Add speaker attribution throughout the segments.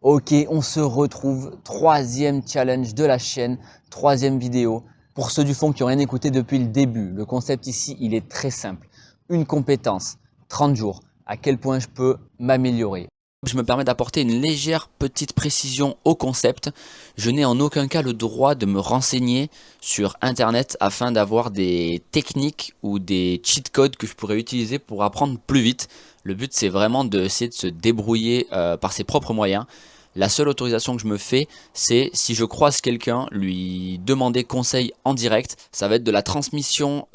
Speaker 1: Ok, on se retrouve, troisième challenge de la chaîne, troisième vidéo. Pour ceux du fond qui n'ont rien écouté depuis le début, le concept ici, il est très simple. Une compétence, 30 jours, à quel point je peux m'améliorer. Je me permets d'apporter une légère petite précision au concept. Je n'ai en aucun cas le droit de me renseigner sur internet afin d'avoir des techniques ou des cheat codes que je pourrais utiliser pour apprendre plus vite. Le but c'est vraiment d'essayer de se débrouiller par ses propres moyens. La seule autorisation que je me fais, c'est si je croise quelqu'un, lui demander conseil en direct. Ça va être de la transmission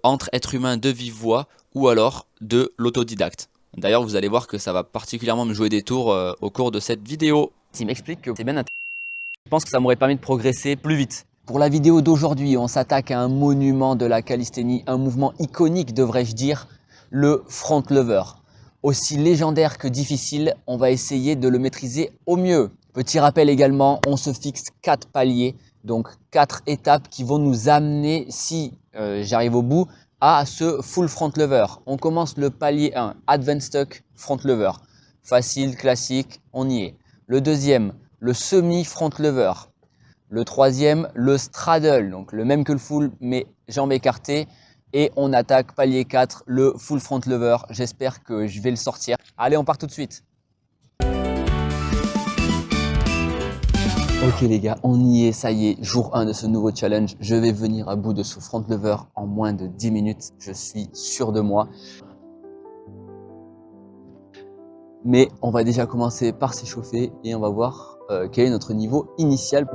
Speaker 1: entre êtres humains de vive voix ou alors de l'autodidacte. D'ailleurs, vous allez voir que ça va particulièrement me jouer des tours au cours de cette vidéo. Il m'explique que c'est bien intéressant. Je pense que ça m'aurait permis de progresser plus vite. Pour la vidéo d'aujourd'hui, on s'attaque à un monument de la calisthénie, un mouvement iconique devrais-je dire, le front lever. Aussi légendaire que difficile, on va essayer de le maîtriser au mieux. Petit rappel également, on se fixe 4 paliers, donc 4 étapes qui vont nous amener, si j'arrive au bout, à ce full front lever. On commence le palier 1, Advanced Stuck Front Lever. Facile, classique, on y est. Le deuxième, le semi front lever. Le troisième, le straddle, donc le même que le full, mais jambes écartées. Et on attaque palier 4, le full front lever. J'espère que je vais le sortir. Allez, on part tout de suite. Ok les gars, on y est, ça y est, jour 1 de ce nouveau challenge. Je vais venir à bout de ce front lever en moins de 10 minutes. Je suis sûr de moi. Mais on va déjà commencer par s'échauffer et on va voir quel est notre niveau initial.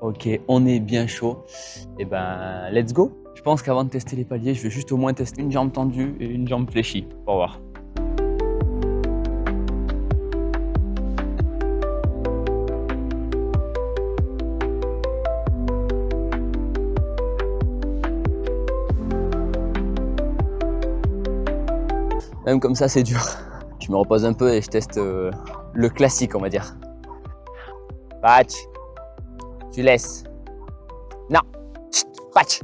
Speaker 1: Ok, on est bien chaud. Et ben, let's go. Je pense qu'avant de tester les paliers, je vais juste au moins tester une jambe tendue et une jambe fléchie. Pour voir. Même comme ça, c'est dur. Je me repose un peu et je teste le classique, on va dire. Patch. Tu laisses. Non. Patch.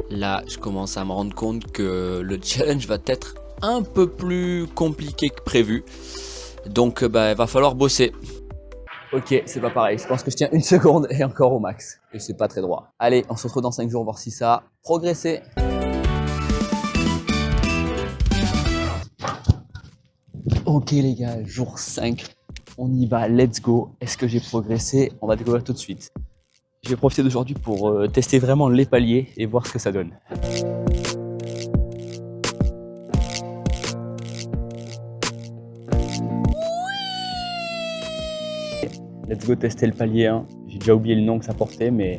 Speaker 1: Là, je commence à me rendre compte que le challenge va être un peu plus compliqué que prévu. Donc, il va falloir bosser. Ok, c'est pas pareil. Je pense que je tiens une seconde et encore au max. Et c'est pas très droit. Allez, on se retrouve dans 5 jours, voir si ça a progressé. Ok les gars, jour 5. On y va, let's go. Est-ce que j'ai progressé? On va découvrir tout de suite. Je vais profiter d'aujourd'hui pour tester vraiment les paliers et voir ce que ça donne. Let's go tester le palier 1. J'ai déjà oublié le nom que ça portait, mais...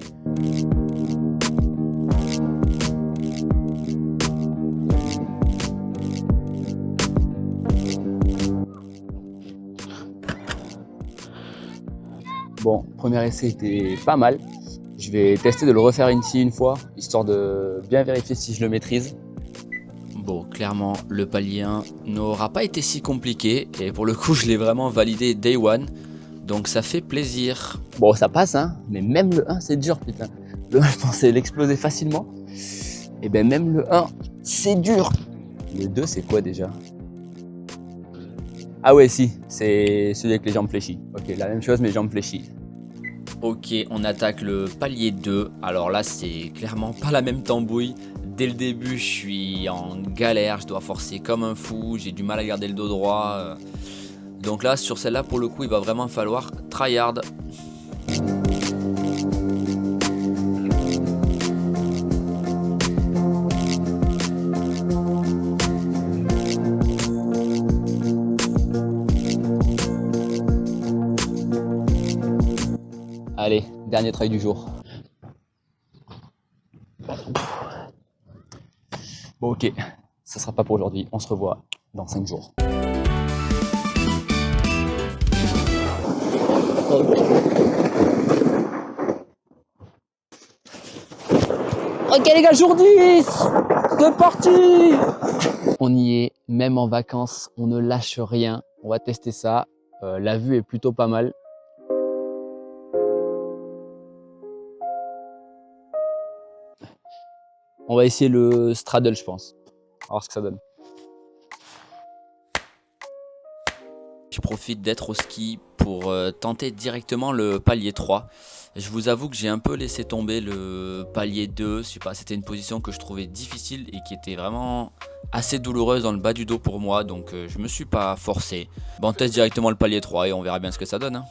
Speaker 1: Bon, premier essai était pas mal. Je vais tester de le refaire ici une fois, histoire de bien vérifier si je le maîtrise. Bon, clairement, le palier 1 n'aura pas été si compliqué. Et pour le coup, je l'ai vraiment validé day one. Donc ça fait plaisir. Bon, ça passe, hein. Mais même le 1, c'est dur, putain. Le 1, je pensais l'exploser facilement. Et ben même le 1, c'est dur. Le 2, c'est quoi déjà? Ah ouais, si, c'est celui avec les jambes fléchies. Ok, la même chose, mais jambes fléchies. Ok, on attaque le palier 2. Alors là, c'est clairement pas la même tambouille. Dès le début, je suis en galère. Je dois forcer comme un fou. J'ai du mal à garder le dos droit. Donc là, sur celle-là, pour le coup, il va vraiment falloir tryhard. Allez, dernier try du jour. Bon ok, ça sera pas pour aujourd'hui, on se revoit dans 5 jours. Ok les gars, jour 10, c'est parti. On y est, même en vacances, on ne lâche rien. On va tester ça, la vue est plutôt pas mal. On va essayer le straddle, je pense. On va voir ce que ça donne. Je profite d'être au ski pour tenter directement le palier 3. Je vous avoue que j'ai un peu laissé tomber le palier 2. Je sais pas, c'était une position que je trouvais difficile et qui était vraiment assez douloureuse dans le bas du dos pour moi. Donc je me suis pas forcé. Bon, on teste directement le palier 3 et on verra bien ce que ça donne. Hein.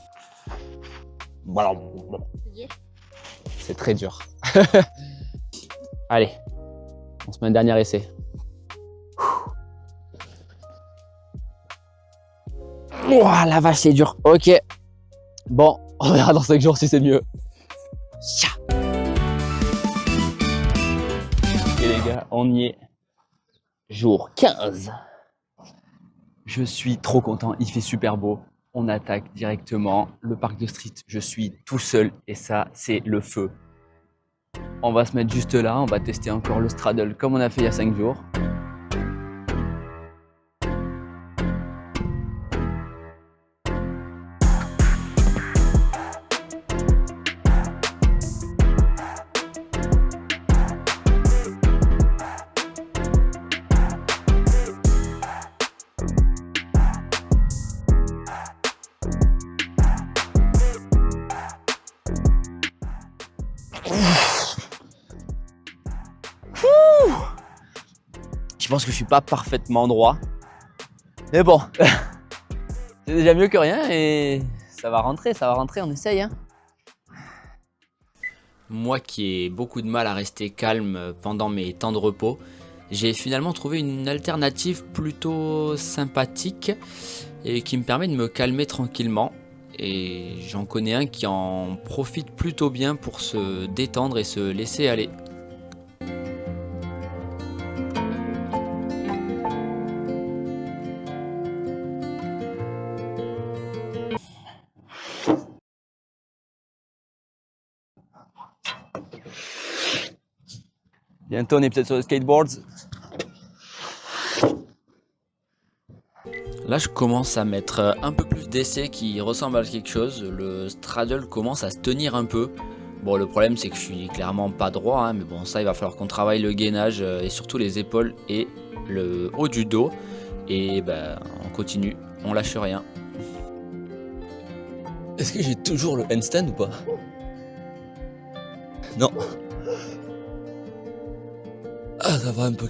Speaker 1: Voilà. C'est très dur. Allez, on se met un dernier essai. Ouah, la vache, c'est dur. Ok. Bon, on verra dans 5 jours si c'est mieux. Ok les gars, on y est. Jour 15. Je suis trop content, il fait super beau. On attaque directement le parc de street. Je suis tout seul et ça, c'est le feu. On va se mettre juste là, on va tester encore le straddle comme on a fait il y a 5 jours. Je pense que je suis pas parfaitement droit. Mais bon, c'est déjà mieux que rien et ça va rentrer, on essaye. Hein. Moi qui ai beaucoup de mal à rester calme pendant mes temps de repos, j'ai finalement trouvé une alternative plutôt sympathique et qui me permet de me calmer tranquillement. Et j'en connais un qui en profite plutôt bien pour se détendre et se laisser aller. Bientôt on est peut-être sur les skateboards. Là je commence à mettre un peu plus d'essais qui ressemblent à quelque chose. Le straddle commence à se tenir un peu. Bon le problème c'est que je suis clairement pas droit, hein, mais bon ça il va falloir qu'on travaille le gainage et surtout les épaules et le haut du dos. Et ben on continue, on lâche rien. Est-ce que j'ai toujours le handstand ou pas? Non. Ah ça va un peu.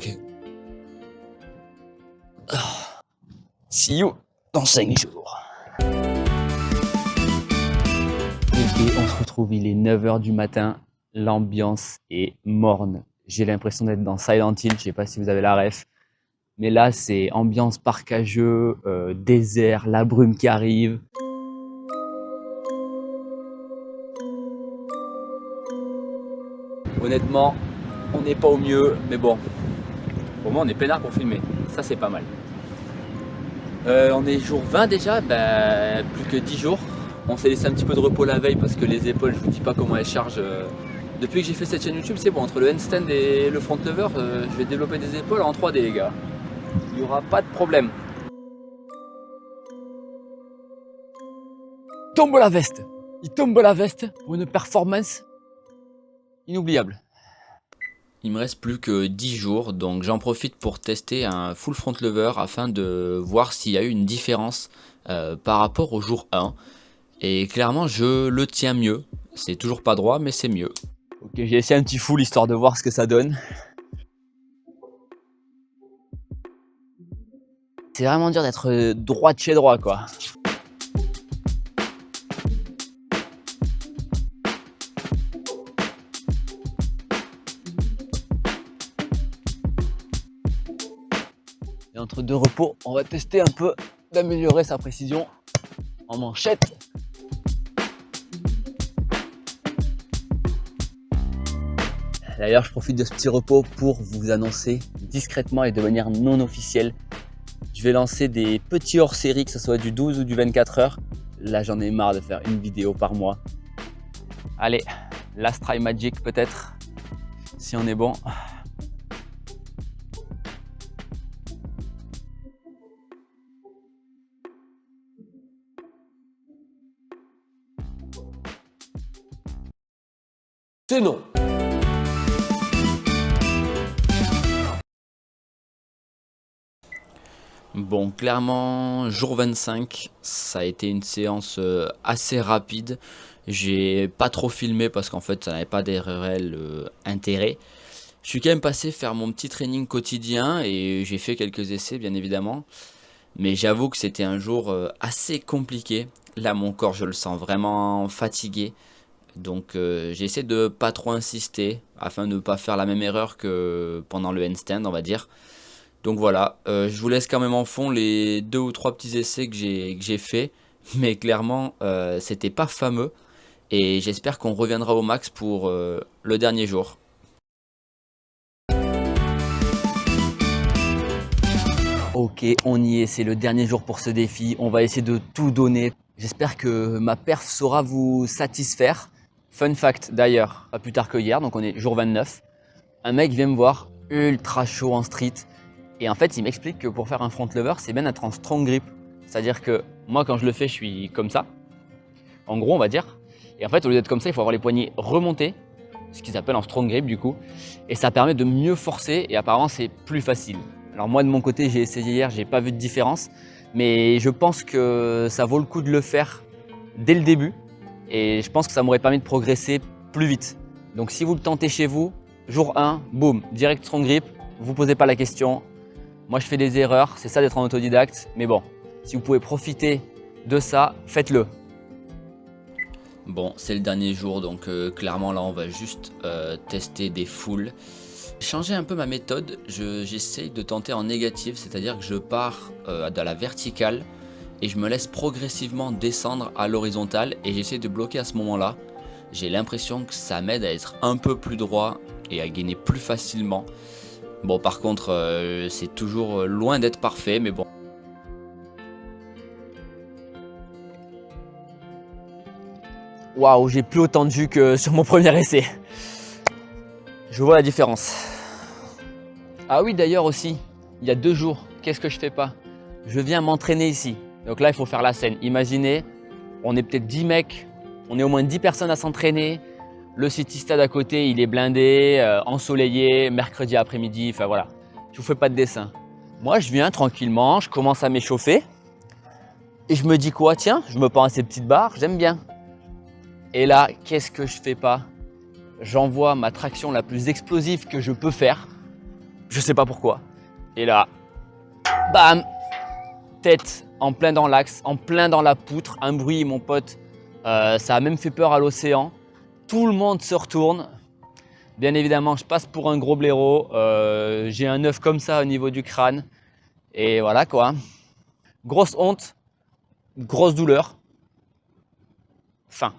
Speaker 1: See you dans 5 jours. Et on se retrouve, il est 9 h du matin, l'ambiance est morne. J'ai l'impression d'être dans Silent Hill, je sais pas si vous avez la ref. Mais là, c'est ambiance parc à jeux, désert, la brume qui arrive. Honnêtement, on n'est pas au mieux, mais bon. Au moins, on est peinard pour filmer. Ça, c'est pas mal. On est jour 20 déjà, plus que 10 jours. On s'est laissé un petit peu de repos la veille parce que les épaules, je vous dis pas comment elles chargent. Depuis que j'ai fait cette chaîne YouTube, c'est bon, entre le handstand et le front lever, je vais développer des épaules en 3D les gars. Il n'y aura pas de problème. Tombe la veste. Il tombe la veste pour une performance inoubliable. Il me reste plus que 10 jours, donc j'en profite pour tester un full front lever afin de voir s'il y a eu une différence par rapport au jour 1. Et clairement, je le tiens mieux. C'est toujours pas droit, mais c'est mieux. Ok, j'ai essayé un petit full histoire de voir ce que ça donne. C'est vraiment dur d'être droit de chez droit, quoi. Et entre deux repos, on va tester un peu d'améliorer sa précision en manchette. D'ailleurs, je profite de ce petit repos pour vous annoncer discrètement et de manière non officielle. Je vais lancer des petits hors-série, que ce soit du 12 ou du 24 heures. Là, j'en ai marre de faire une vidéo par mois. Allez, last try magic peut-être, si on est bon.
Speaker 2: C'est non.
Speaker 1: Bon, clairement, jour 25, ça a été une séance assez rapide. J'ai pas trop filmé parce qu'en fait, ça n'avait pas de réel intérêt. Je suis quand même passé faire mon petit training quotidien et j'ai fait quelques essais, bien évidemment. Mais j'avoue que c'était un jour assez compliqué. Là, mon corps, je le sens vraiment fatigué. Donc, j'ai essayé de pas trop insister afin de ne pas faire la même erreur que pendant le handstand, on va dire. Donc voilà, je vous laisse quand même en fond les deux ou trois petits essais que j'ai fait, mais clairement, c'était pas fameux et j'espère qu'on reviendra au max pour le dernier jour. Ok, on y est, c'est le dernier jour pour ce défi, on va essayer de tout donner. J'espère que ma perf saura vous satisfaire. Fun fact d'ailleurs, pas plus tard que hier, donc on est jour 29, un mec vient me voir, ultra chaud en street, et en fait il m'explique que pour faire un front lever, c'est bien d'être en strong grip. C'est-à-dire que moi quand je le fais, je suis comme ça, en gros on va dire, et en fait au lieu d'être comme ça, il faut avoir les poignets remontés, ce qu'ils appellent en strong grip du coup, et ça permet de mieux forcer, et apparemment c'est plus facile. Alors moi de mon côté, j'ai essayé hier, j'ai pas vu de différence, mais je pense que ça vaut le coup de le faire dès le début, et je pense que ça m'aurait permis de progresser plus vite. Donc si vous le tentez chez vous, jour 1, boum, direct strong grip, vous posez pas la question. Moi je fais des erreurs, c'est ça d'être en autodidacte, mais bon, si vous pouvez profiter de ça, faites-le. Bon, c'est le dernier jour, donc clairement là on va juste tester des foules. J'ai changé un peu ma méthode, j'essaye de tenter en négative, c'est-à-dire que je pars de la verticale et je me laisse progressivement descendre à l'horizontale et j'essaie de bloquer à ce moment-là. J'ai l'impression que ça m'aide à être un peu plus droit et à gainer plus facilement. Bon, par contre, c'est toujours loin d'être parfait, mais bon. Waouh, j'ai plus autant de jus que sur mon premier essai. Je vois la différence. Ah oui, d'ailleurs aussi, il y a 2 jours, qu'est-ce que je fais pas? Je viens m'entraîner ici. Donc là, il faut faire la scène. Imaginez, on est peut-être 10 mecs, on est au moins 10 personnes à s'entraîner. Le City Stade à côté, il est blindé, ensoleillé, mercredi après-midi, enfin voilà. Je vous fais pas de dessin. Moi, je viens tranquillement, je commence à m'échauffer. Et je me dis quoi? Tiens, je me prends à ces petites barres, j'aime bien. Et là, qu'est-ce que je fais pas? J'envoie ma traction la plus explosive que je peux faire. Je sais pas pourquoi. Et là, bam! Tête en plein dans l'axe, en plein dans la poutre. Un bruit, mon pote, ça a même fait peur à l'océan. Tout le monde se retourne. Bien évidemment, je passe pour un gros blaireau. J'ai un œuf comme ça au niveau du crâne. Et voilà quoi. Grosse honte, grosse douleur. Fin.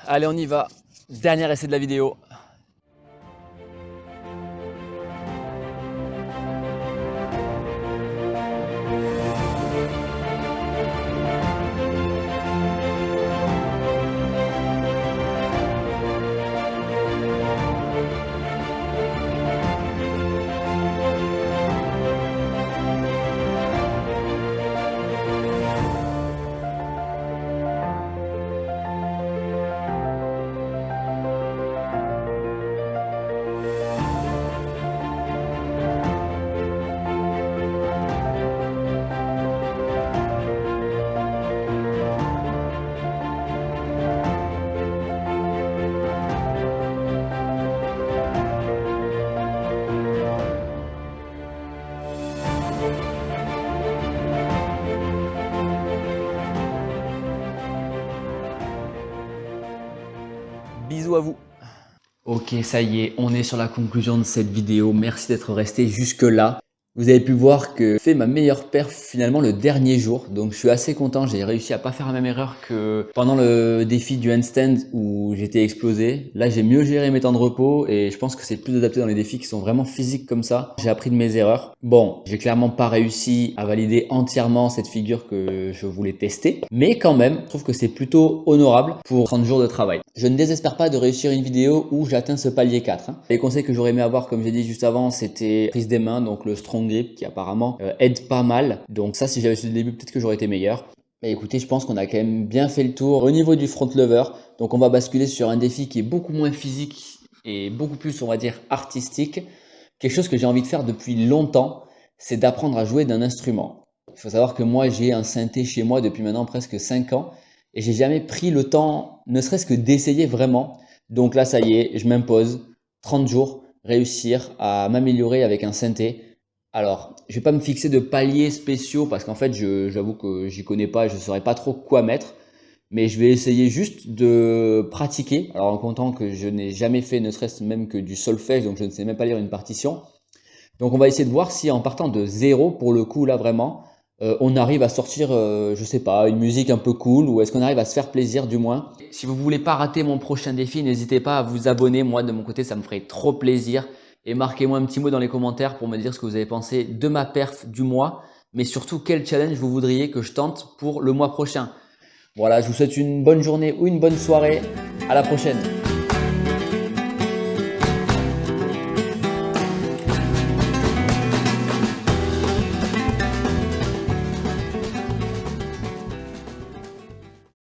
Speaker 1: Allez, on y va. Dernier essai de la vidéo. Bisous à vous. Ok, ça y est, on est sur la conclusion de cette vidéo. Merci d'être resté jusque là. Vous avez pu voir que j'ai fait ma meilleure perf finalement le dernier jour. Donc je suis assez content, j'ai réussi à pas faire la même erreur que pendant le défi du handstand où j'étais explosé. Là j'ai mieux géré mes temps de repos et je pense que c'est plus adapté dans les défis qui sont vraiment physiques comme ça. J'ai appris de mes erreurs. Bon, j'ai clairement pas réussi à valider entièrement cette figure que je voulais tester. Mais quand même, je trouve que c'est plutôt honorable pour 30 jours de travail. Je ne désespère pas de réussir une vidéo où j'atteins ce palier 4. Les conseils que j'aurais aimé avoir, comme j'ai dit juste avant, c'était prise des mains, donc le strong front grip qui apparemment aide pas mal. Donc ça, si j'avais su le début, peut-être que j'aurais été meilleur. Mais écoutez, je pense qu'on a quand même bien fait le tour au niveau du front lever. Donc on va basculer sur un défi qui est beaucoup moins physique et beaucoup plus, on va dire, artistique. Quelque chose que j'ai envie de faire depuis longtemps, c'est d'apprendre à jouer d'un instrument. Il faut savoir que moi, j'ai un synthé chez moi depuis maintenant presque 5 ans et j'ai jamais pris le temps, ne serait-ce que d'essayer vraiment. Donc là, ça y est, je m'impose 30 jours, réussir à m'améliorer avec un synthé. Alors, je vais pas me fixer de paliers spéciaux parce qu'en fait, j'avoue que j'y connais pas, je saurais pas trop quoi mettre. Mais je vais essayer juste de pratiquer. Alors, en comptant que je n'ai jamais fait ne serait-ce même que du solfège, donc je ne sais même pas lire une partition. Donc, on va essayer de voir si en partant de zéro, pour le coup, là vraiment, on arrive à sortir, je sais pas, une musique un peu cool ou est-ce qu'on arrive à se faire plaisir du moins. Si vous voulez pas rater mon prochain défi, n'hésitez pas à vous abonner. Moi, de mon côté, ça me ferait trop plaisir. Et marquez-moi un petit mot dans les commentaires pour me dire ce que vous avez pensé de ma perf du mois, mais surtout quel challenge vous voudriez que je tente pour le mois prochain. Voilà, je vous souhaite une bonne journée ou une bonne soirée. À la prochaine.